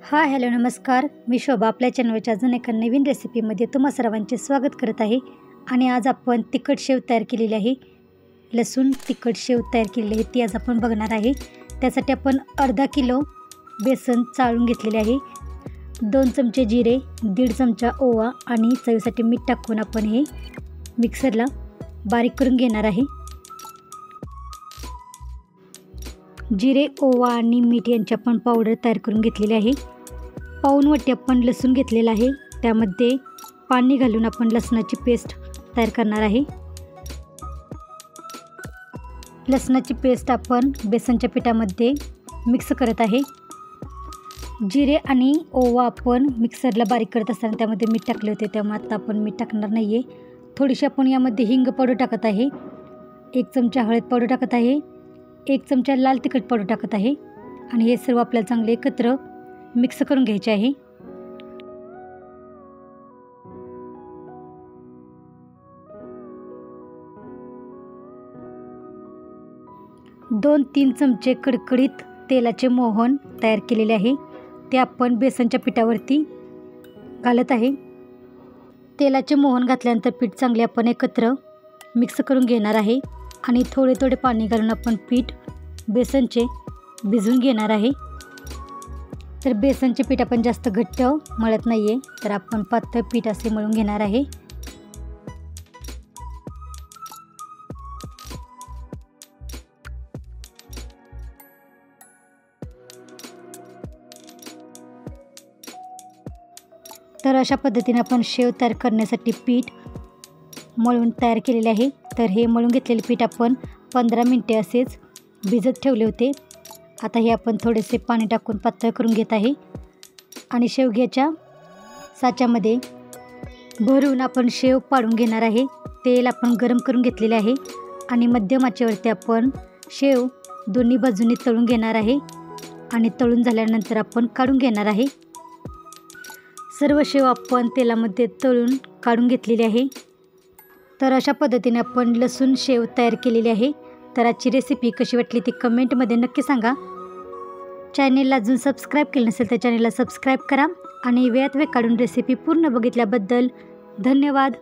Hi hello नमस्कार, मी शोभा आपल्या चॅनलच्या अजून एका नवीन रेसिपीमध्ये तुम्हा सर्वांचे स्वागत करत आहे. आणि आज आपण तिखट शेव तयार केलेली आहे. लसूण तिखट शेव तयार केलेली आहे ती आज आपण बघणार आहे. त्यासाठी आपण अर्धा किलो बेसन चाळून घेतलेले आहे. 2 चमचे जिरे, 1.5 चमचा ओवा आणि चवीसाठी मीठ टाकून आपण हे मिक्सरला बारीक करून घेणार आहे. जिरे, ओवा आणि मीठ यांची आपण पावडर तयार करून घेतलेली आहे. पाऊण वाटी आपण लसूण घेतलेला आहे. त्यामध्ये पाणी घालून आपण लसणाची पेस्ट तयार करणार आहे. लसणाची पेस्ट आपण बेसनच्या पिठामध्ये मिक्स करत आहे. जिरे आणि ओवा आपण मिक्सरला बारीक करत असताना त्यामध्ये मीठ टाकले होते, त्यामुळे आता आपण मीठ टाकणार नाही आहे. थोडीशी आपण यामध्ये हिंग पावडर टाकत आहे. 1 चमचा हळद पावडर टाकत आहे. 1 चमचा लाल तिखट पावडर टाकत आहे. आणि हे सर्व आपल्याला चांगले एकत्र मिक्स करून घ्यायचे आहे. दोन 3 चमचे कडकडीत तेलाचे मोहन तयार केलेले आहे. ते आपण बेसनच्या पिठावरती घालत आहे. तेलाचे मोहन घातल्यानंतर पीठ चांगले आपण एकत्र मिक्स करून घेणार आहे. आणि थोडे थोडे पाणी घालून आपण पीठ बेसनचे भिजवून घेणार आहे. तर बेसनचे पीठ आपण जास्त घट्ट मळत नाही आहे, तर आपण पातळ पीठ असे मळून घेणार आहे. तर अशा पद्धतीने आपण शेव तयार करण्यासाठी पीठ मळून तयार केलेले आहे. तर हे मळून घेतलेले पीठ आपण 15 मिनिटे असेच भिजत ठेवले होते. आता हे आपण थोडेसे पाणी टाकून पातळ करून घेत आहे. आणि शेवग्याच्या साच्यामध्ये भरून आपण शेव पाडून घेणार आहे. तेल आपण गरम करून घेतलेले आहे. आणि मध्यम आचेवरती आपण शेव दोन्ही बाजूंनी तळून घेणार आहे. आणि तळून झाल्यानंतर आपण काढून घेणार आहे. सर्व शेव आपण तेलामध्ये तळून काढून घेतलेली आहे. तर अशा पद्धतीने आपण लसूण शेव तयार केलेली आहे. तर आजची रेसिपी कशी वाटली ती कमेंटमध्ये नक्की सांगा. चॅनेलला अजून सबस्क्राईब केलं नसेल तर चॅनेलला सबस्क्राईब करा. आणि वेळात वेळ काढून रेसिपी पूर्ण बघितल्याबद्दल धन्यवाद.